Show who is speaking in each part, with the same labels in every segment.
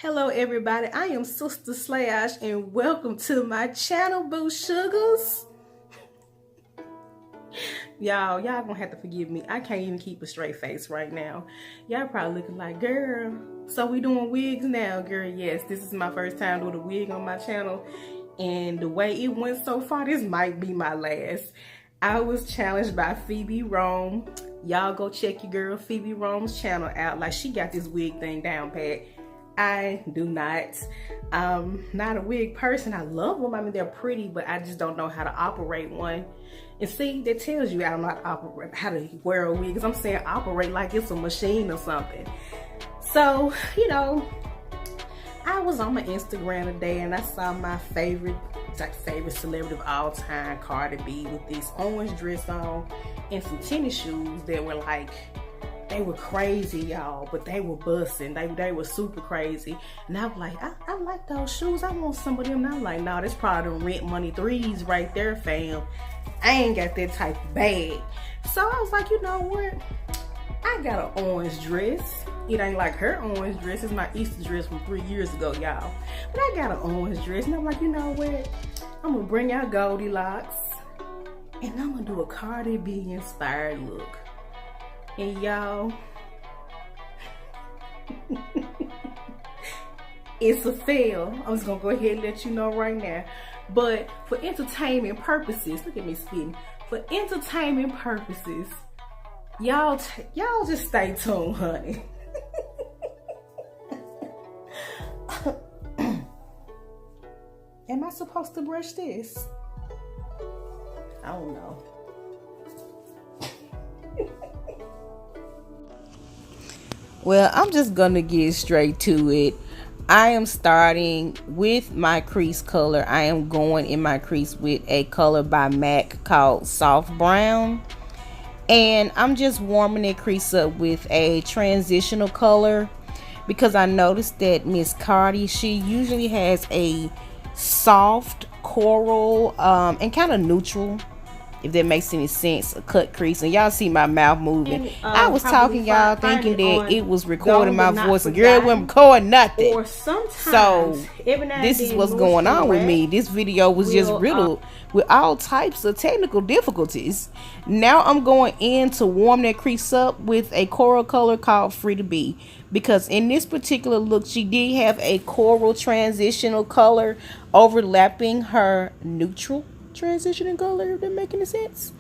Speaker 1: Hello everybody, I am Sister Slash and welcome to my channel, Boo Sugars. Y'all gonna have to forgive me. I can't even keep a straight face right now. Y'all probably looking like, girl, so we doing wigs now? Girl, yes, this is my first time doing a wig on my channel, and the way it went so far, this might be my last. I was challenged by Phoebe Rome. Y'all go check your girl Phoebe Rome's channel out. Like, she got this wig thing down pat. I do not. I'm not a wig person. I love them. I mean, they're pretty, but I just don't know how to operate one. And see, that tells you I'm not operate how to wear a wig, because I'm saying operate like it's a machine or something. So, you know, I was on my Instagram today and I saw my favorite celebrity of all time, Cardi-B, with this orange dress on and some tennis shoes that were like, they were crazy, y'all, but they were busting. They were super crazy. And I was like, I like those shoes. I want some of them. And I'm like, no, that's probably the rent money threes right there, fam. I ain't got that type of bag. So I was like, you know what? I got an orange dress. It ain't like her orange dress. It's my Easter dress from 3 years ago, y'all. But I got an orange dress. And I'm like, you know what? I'm going to bring out Goldilocks. And I'm going to do a Cardi B inspired look. And y'all, it's a fail. I'm just gonna go ahead and let you know right now. But for entertainment purposes, look at me spitting. For entertainment purposes, y'all just stay tuned, honey. Am I supposed to brush this? I don't know. Well, I'm just gonna get straight to it. I am starting with my crease color. I am going in my crease with a color by MAC called Soft Brown. And I'm just warming that crease up with a transitional color, because I noticed that Miss Cardi, she usually has a soft coral and kind of neutral, if that makes any sense, a cut crease. And y'all see my mouth moving. And, I was talking, y'all, thinking that it was recording my voice, and girl, it wasn't recording nothing. Or so this is what's going on with me. This video was just riddled with all types of technical difficulties. Now I'm going in to warm that crease up with a coral color called Free to Be, because in this particular look, she did have a coral transitional color overlapping her neutral transitioning color, if that make any sense.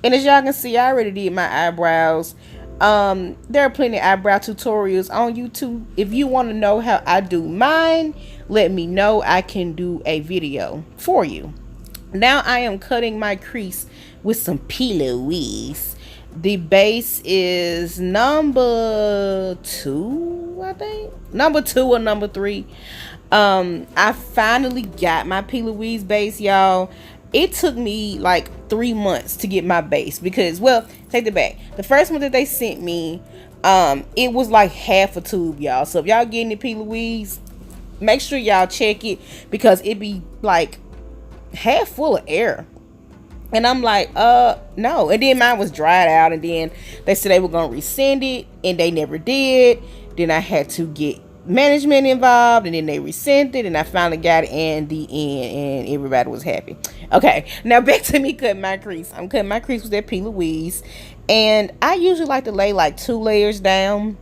Speaker 1: And as y'all can see, I already did my eyebrows. There are plenty of eyebrow tutorials on YouTube. If you want to know how I do mine, let me know. I can do a video for you. Now I am cutting my crease with some P. Louise. The base is number 2, I think. Number 2 or number 3. I finally got my P. Louise base, y'all. It took me like 3 months to get my base, because, well, take it back. The first one that they sent me, it was like half a tube, y'all. So if y'all getting the P. Louise, make sure y'all check it, because it be like half full of air. And I'm like, no. And then mine was dried out, and then they said they were gonna resend it, and they never did. Then I had to get management involved, and then they resent it, and I finally got it in the end, and everybody was happy. Okay, now back to me cutting my crease. I'm cutting my crease with that P. Louise, and I usually like to lay like 2 layers down,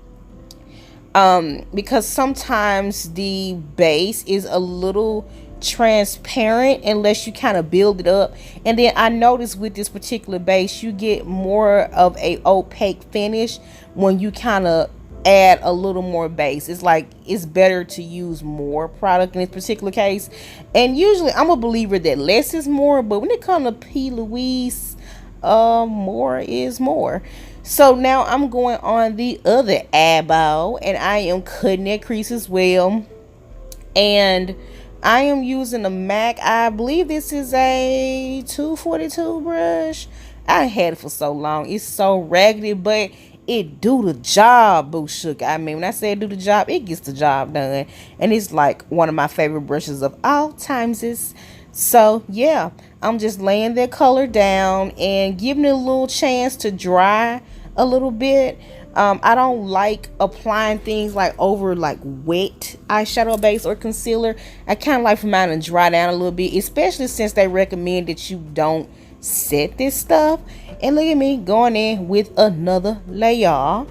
Speaker 1: because sometimes the base is a little transparent unless you kind of build it up. And then I noticed with this particular base, you get more of a opaque finish when you kind of add a little more base. It's like it's better to use more product in this particular case. And usually I'm a believer that less is more, but when it comes to P. Louise, more is more. So now I'm going on the other eyeball, and I am cutting that crease as well. And I am using a MAC, I believe this is a 242 brush. I had it for so long. It's so raggedy, but it do the job, boo sugar. I mean, when I say it do the job, it gets the job done. And it's like one of my favorite brushes of all times. So yeah, I'm just laying that color down and giving it a little chance to dry a little bit. I don't like applying things like over like wet eyeshadow base or concealer. I kind of like for mine to dry down a little bit, especially since they recommend that you don't set this stuff. And look at me going in with another layer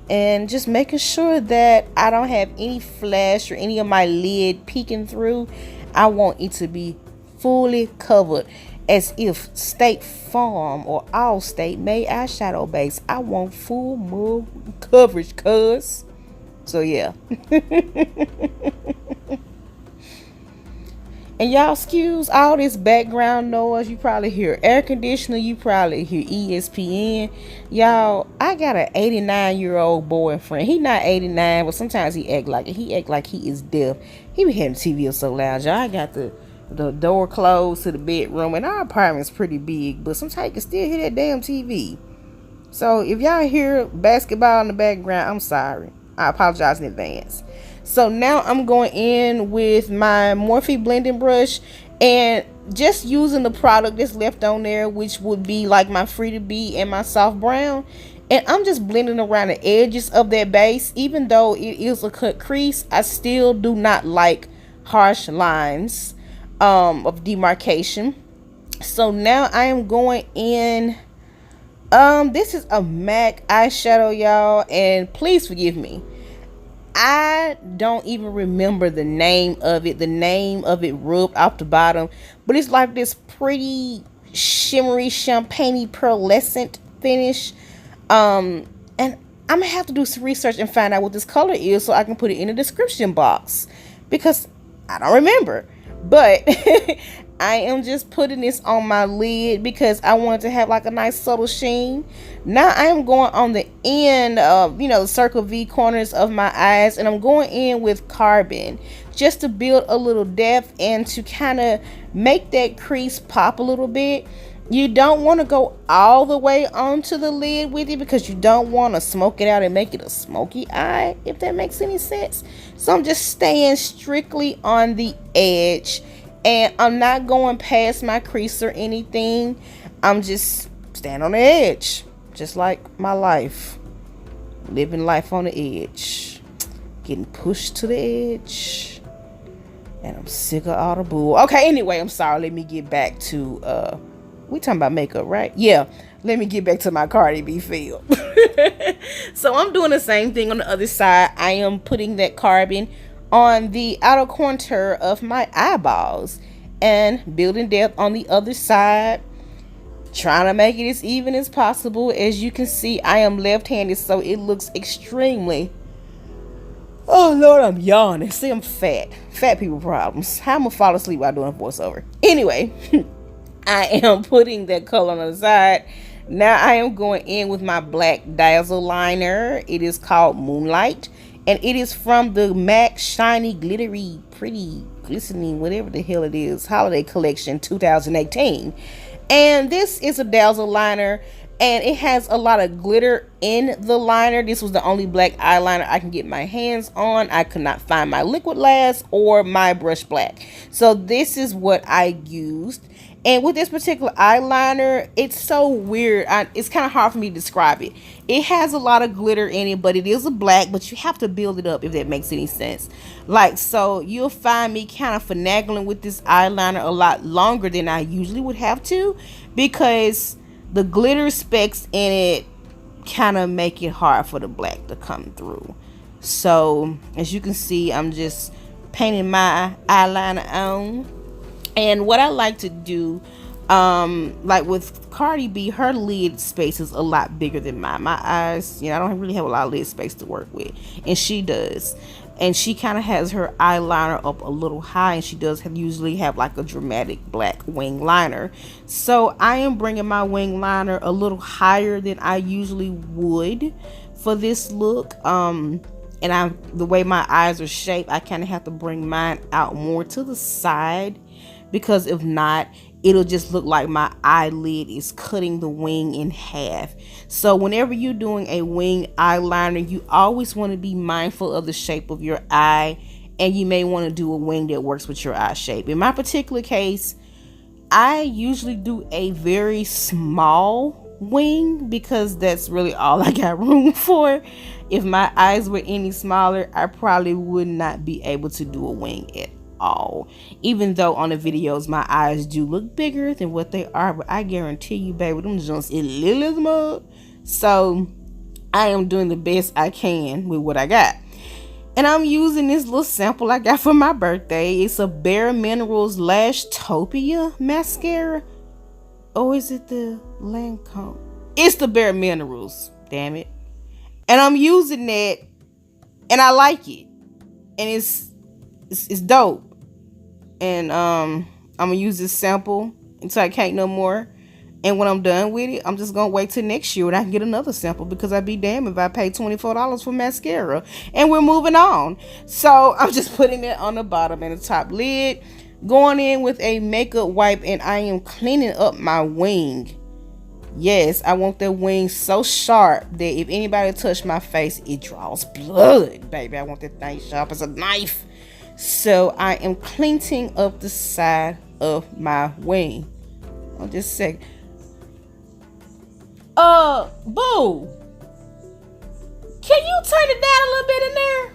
Speaker 1: and just making sure that I don't have any flash or any of my lid peeking through. I want it to be fully covered, as if State Farm or Allstate made eyeshadow base. I want full mug coverage, cuz. So yeah. And y'all excuse all this background noise. You probably hear air conditioner. You probably hear ESPN. Y'all, I got an 89-year-old boyfriend. He not 89, but sometimes he act like it. He act like he is deaf. He be having the TV up so loud. Y'all, I got the door closed to the bedroom, and our apartment's pretty big, but sometimes you can still hear that damn TV. So if y'all hear basketball in the background, I'm sorry. I apologize in advance. So now I'm going in with my Morphe blending brush and just using the product that's left on there, which would be like my Free to Be and my soft brown. And I'm just blending around the edges of that base. Even though it is a cut crease, I still do not like harsh lines of demarcation. So now I am going in. This is a MAC eyeshadow, y'all, and please forgive me. I don't even remember the name of it. The name of it rubbed off the bottom, but it's like this pretty shimmery, champagne-y, pearlescent finish. And I'm gonna have to do some research and find out what this color is so I can put it in the description box, because I don't remember. But I am just putting this on my lid because I want to have like a nice subtle sheen. Now I am going on the end of, the circle V corners of my eyes, and I'm going in with Carbon just to build a little depth and to kind of make that crease pop a little bit. You don't want to go all the way onto the lid with it because you don't want to smoke it out and make it a smoky eye, if that makes any sense. So I'm just staying strictly on the edge, and I'm not going past my crease or anything. I'm just staying on the edge, just like my life. Living life on the edge. Getting pushed to the edge. And I'm sick of all the bull. Okay, anyway, I'm sorry. Let me get back to... we talking about makeup, right? Yeah. Let me get back to my Cardi-B feel. So I'm doing the same thing on the other side. I am putting that Carbon on the outer contour of my eyeballs and building depth on the other side, trying to make it as even as possible. As you can see, I am left-handed, so it looks extremely... Oh Lord, I'm yawning. See, I'm fat people problems. How am I gonna fall asleep while doing a voiceover? Anyway, I am putting that color on the side. Now I am going in with my black dazzle liner. It is called Moonlight, and it is from the MAC Shiny Glittery Pretty Glistening, whatever the hell it is, Holiday Collection 2018. And this is a dazzle liner, and it has a lot of glitter in the liner. This was the only black eyeliner I can get my hands on. I could not find my liquid lash or my brush black, so this is what I used. And with this particular eyeliner, it's so weird. It's kind of hard for me to describe it. It has a lot of glitter in it, but it is a black, but you have to build it up, if that makes any sense. Like, so you'll find me kind of finagling with this eyeliner a lot longer than I usually would have to, because the glitter specks in it kind of make it hard for the black to come through. So as you can see, I'm just painting my eyeliner on. And what I like to do, like with Cardi-B, her lid space is a lot bigger than mine. My eyes, I don't really have a lot of lid space to work with, and she does. And she kind of has her eyeliner up a little high, and she does usually have like a dramatic black wing liner. So I am bringing my wing liner a little higher than I usually would for this look. And the way my eyes are shaped, I kind of have to bring mine out more to the side, because if not, it'll just look like my eyelid is cutting the wing in half. So whenever you're doing a wing eyeliner, you always want to be mindful of the shape of your eye, and you may want to do a wing that works with your eye shape. In my particular case, I usually do a very small wing because that's really all I got room for. If my eyes were any smaller, I probably would not be able to do a wing at all. Even though on the videos my eyes do look bigger than what they are, but I guarantee you, baby, them joints is little as mud. So I am doing the best I can with what I got. And I'm using this little sample I got for my birthday. It's a Bare Minerals Lashtopia mascara. Or is it the Lancome? It's the Bare Minerals. Damn it. And I'm using that. And I like it. And it's dope. And I'm going to use this sample until I can't no more. And when I'm done with it, I'm just going to wait till next year when I can get another sample, because I'd be damned if I pay $24 for mascara. And we're moving on. So I'm just putting it on the bottom and the top lid. Going in with a makeup wipe, and I am cleaning up my wing. Yes, I want that wing so sharp that if anybody touch my face, it draws blood, baby. I want that thing sharp as a knife. So I am cleaning up the side of my wing. I'll just say, boo, can you turn it down a little bit in there?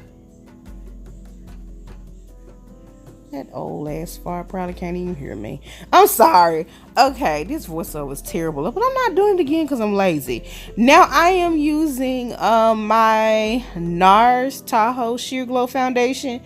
Speaker 1: That old ass fart probably can't even hear me. I'm sorry. Okay, this voiceover is terrible, but I'm not doing it again because I'm lazy. Now I am using my NARS Tahoe Sheer Glow Foundation.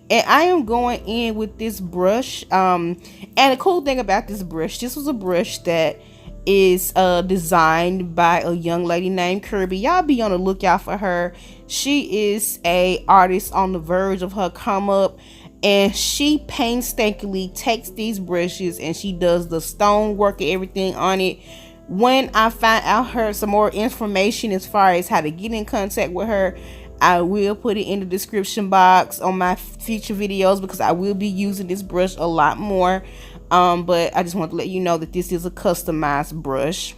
Speaker 1: And I am going in with this brush. And the cool thing about this brush, this was a brush that is designed by a young lady named Kirby. Y'all be on the lookout for her. She is a artist on the verge of her come up. And she painstakingly takes these brushes and she does the stone work and everything on it. When I find out her some more information as far as how to get in contact with her, I will put it in the description box on my future videos, because I will be using this brush a lot more. But I just want to let you know that this is a customized brush.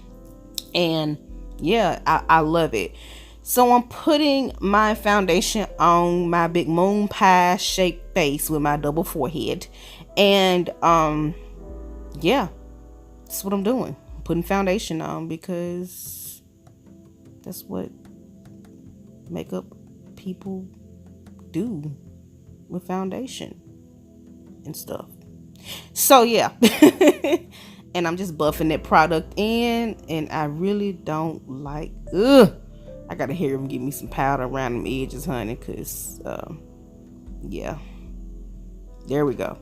Speaker 1: And yeah, I love it. So I'm putting my foundation on my big moon pie shaped face with my double forehead. And yeah, that's what I'm doing. I'm putting foundation on because that's what makeup people do with foundation and stuff. So yeah. And I'm just buffing that product in, and I really don't like, I gotta hear him give me some powder around them edges, honey, because yeah, there we go.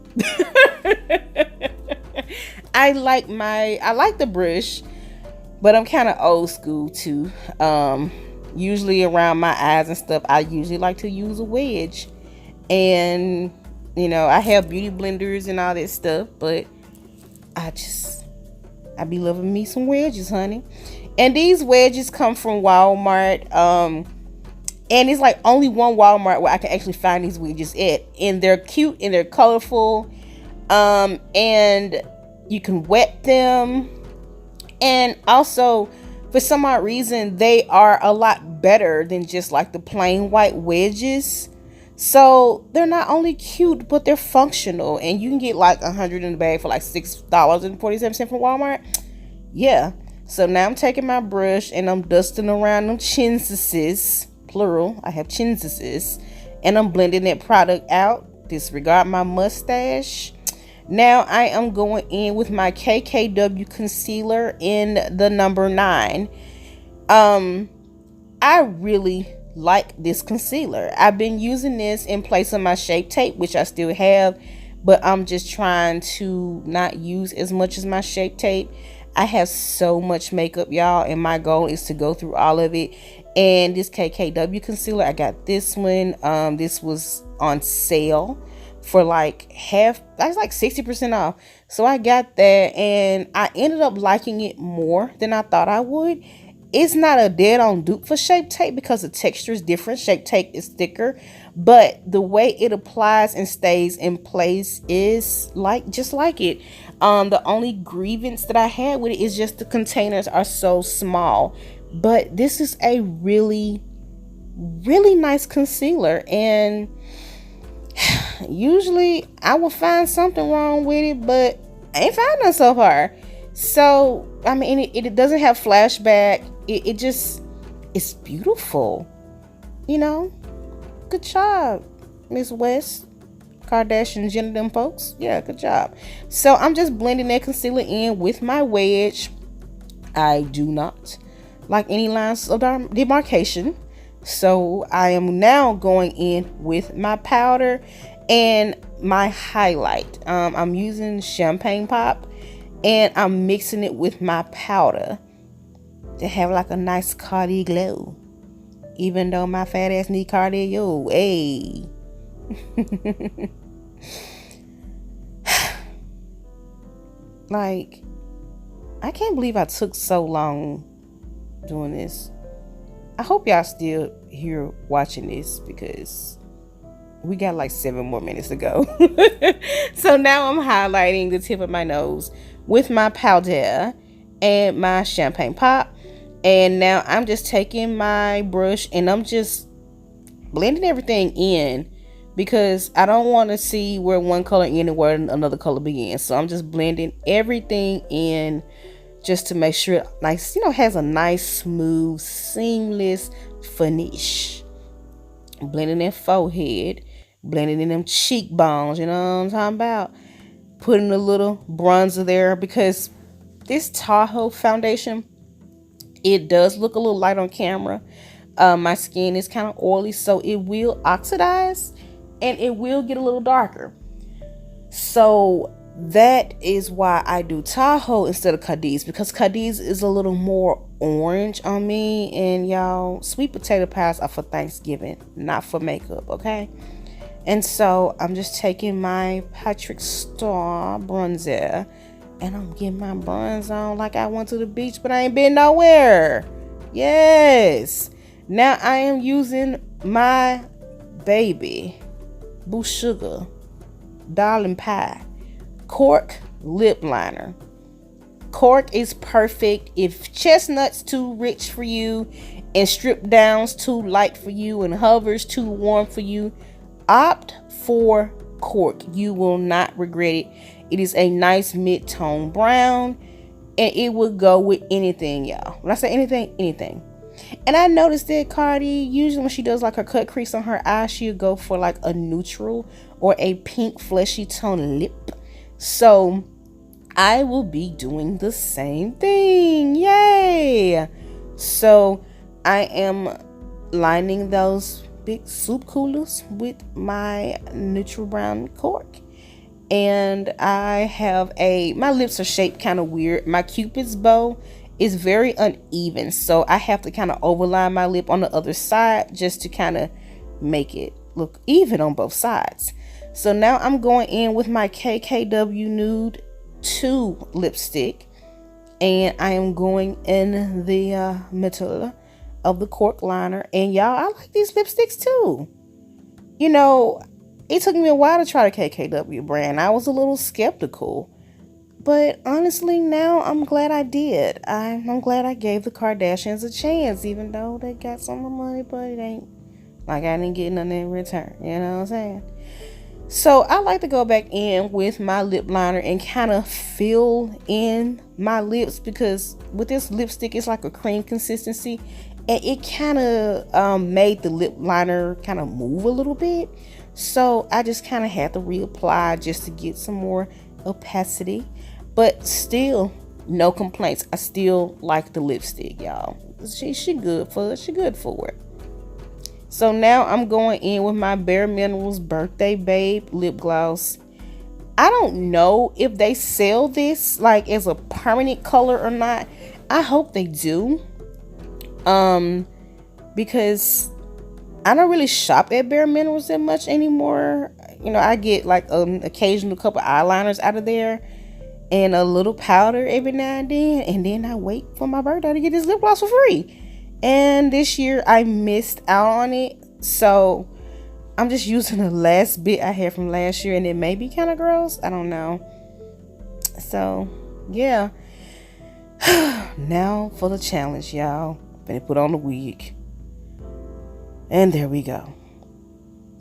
Speaker 1: I like the brush, but I'm kind of old school too. Usually around my eyes and stuff, I usually like to use a wedge. And you know, I have beauty blenders and all that stuff, but I be loving me some wedges, honey. And these wedges come from Walmart. And it's like only one Walmart where I can actually find these wedges at. And they're cute and they're colorful. And you can wet them. And also, for some odd reason, they are a lot better than just like the plain white wedges. So they're not only cute, but they're functional. And you can get like 100 in the bag for like $6.47 from Walmart. Yeah. So now I'm taking my brush and I'm dusting around them chinsises, plural. I have chinsises. And I'm blending that product out. Disregard my mustache. Now I am going in with my KKW concealer in the number 9. I really like this concealer. I've been using this in place of my Shape Tape, which I still have, but I'm just trying to not use as much as my Shape Tape. I have so much makeup, y'all, and my goal is to go through all of it. And this KKW concealer, I got this one. This was on sale for like that's like 60% off. So I got that, and I ended up liking it more than I thought I would. It's not a dead on dupe for Shape Tape because the texture is different. Shape Tape is thicker, but the way it applies and stays in place is just like it. The only grievance that I had with it is just the containers are so small. But this is a really, really nice concealer, and usually I will find something wrong with it, but I ain't found none so far. So I mean, it doesn't have flashback. It just, it's beautiful. You know, good job, Miss West. Kardashian, Jenner, them folks. Yeah, good job. So I'm just blending that concealer in with my wedge. I do not like any lines of demarcation. So I am now going in with my powder and my highlight. I'm using champagne pop and I'm mixing it with my powder to have like a nice Cardi glow. Even though my fat ass need cardio. Hey. Like, I can't believe I took so long doing this. I hope y'all still here watching this because we got like 7 more minutes to go. So now I'm highlighting the tip of my nose with my powder and my champagne pop. And now I'm just taking my brush and I'm just blending everything in because I don't want to see where one color ends and where another color begins. So I'm just blending everything in just to make sure it nice, has a nice, smooth, seamless finish. Blending in forehead, blending in them cheekbones, you know what I'm talking about? Putting a little bronzer there because this Tahoe foundation, it does look a little light on camera. My skin is kind of oily, so it will oxidize and it will get a little darker. So that is why I do Tahoe instead of Cadiz, because Cadiz is a little more orange on me. And y'all, sweet potato pies are for Thanksgiving, not for makeup, okay? And so I'm just taking my Patrick Star bronzer and I'm getting my bronze on like I went to the beach, but I ain't been nowhere. Yes. Now I am using my baby Boo Sugar Darling Pie Cork lip liner. Cork is perfect if chestnut's too rich for you and strip down's too light for you and hover's too warm for you. Opt for cork. You will not regret it. It is a nice mid-tone brown and it would go with anything, y'all. When I say anything, anything. And I noticed that Cardi, usually when she does like her cut crease on her eye, she'll go for like a neutral or a pink fleshy tone lip. So I will be doing the same thing. Yay! So I am lining those big soup coolers with my neutral brown cork. And I have my lips are shaped kind of weird. My Cupid's bow is very uneven, so I have to kind of overline my lip on the other side just to kind of make it look even on both sides. So now I'm going in with my KKW Nude 2 lipstick, and I am going in the middle of the cork liner. And y'all, I like these lipsticks too. It took me a while to try the KKW brand. I was a little skeptical. But honestly, now I'm glad I did. I'm glad I gave the Kardashians a chance, even though they got some of the money, but it ain't like I didn't get nothing in return. You know what I'm saying? So I like to go back in with my lip liner and kind of fill in my lips, because with this lipstick, it's like a cream consistency. And it kind of made the lip liner kind of move a little bit. So I just kind of had to reapply just to get some more opacity. But still, no complaints. I still like the lipstick, y'all. She good for it. So now I'm going in with my Bare Minerals Birthday Babe lip gloss. I don't know if they sell this like as a permanent color or not. I hope they do. Because I don't really shop at Bare Minerals that much anymore. I get like an occasional couple eyeliners out of there and a little powder every now and then I wait for my birthday to get this lip gloss for free. And this year I missed out on it, so I'm just using the last bit I had from last year, and it may be kind of gross, I don't know. So yeah. Now for the challenge, y'all. Better put on the wig. And there we go.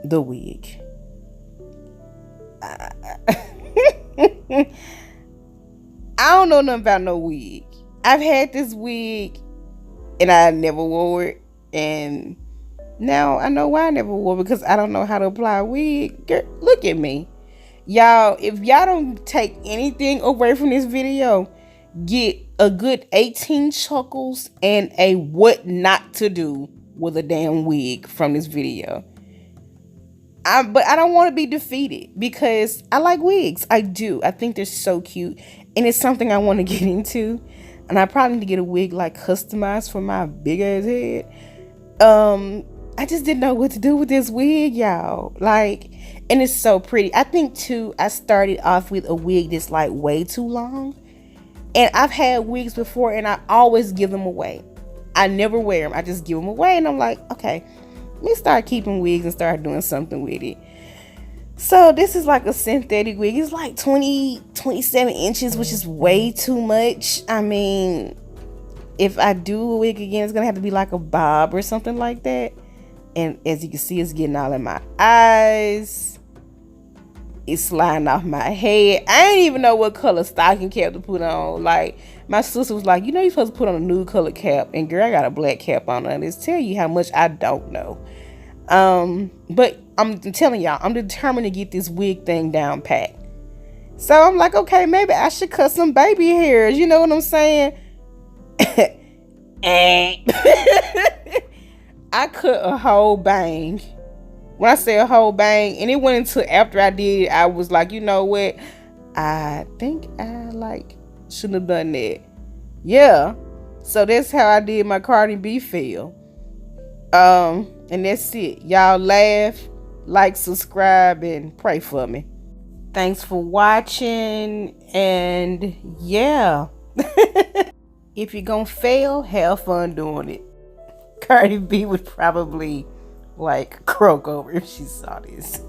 Speaker 1: The wig. I don't know nothing about no wig. I've had this wig and I never wore it, and now I know why I never wore it, because I don't know how to apply a wig. Girl, look at me. Y'all, if y'all don't take anything away from this video, get a good 18 chuckles and a what not to do with a damn wig from this video. But I don't want to be defeated, because I like wigs. I do. I think they're so cute, and it's something I want to get into. And I probably need to get a wig like customized for my big ass head. I just didn't know what to do with this wig, y'all. Like, and it's so pretty. I think too, I started off with a wig that's like way too long. And I've had wigs before and I always give them away. I never wear them. I just give them away, and I'm like, okay, let me start keeping wigs and start doing something with it. So this is like a synthetic wig. It's like 27 inches, which is way too much. I mean, if I do a wig again, it's gonna have to be like a bob or something like that. And as you can see, it's getting all in my eyes. It's sliding off my head. I didn't even know what color stocking cap to put on. Like, my sister was like, you know, you're supposed to put on a nude color cap. And girl, I got a black cap on. And it's tell you how much I don't know. But I'm telling y'all, I'm determined to get this wig thing down pat. So I'm like, okay, maybe I should cut some baby hairs. You know what I'm saying? I cut a whole bang. When I say a whole bang, and it went into after I did it, I was like, you know what? I think I shouldn't have done that. Yeah. So that's how I did my Cardi-B feel. And that's it. Y'all laugh, like, subscribe, and pray for me. Thanks for watching, and yeah. If you're gonna fail, have fun doing it. Cardi B would probably croak over if she saw this.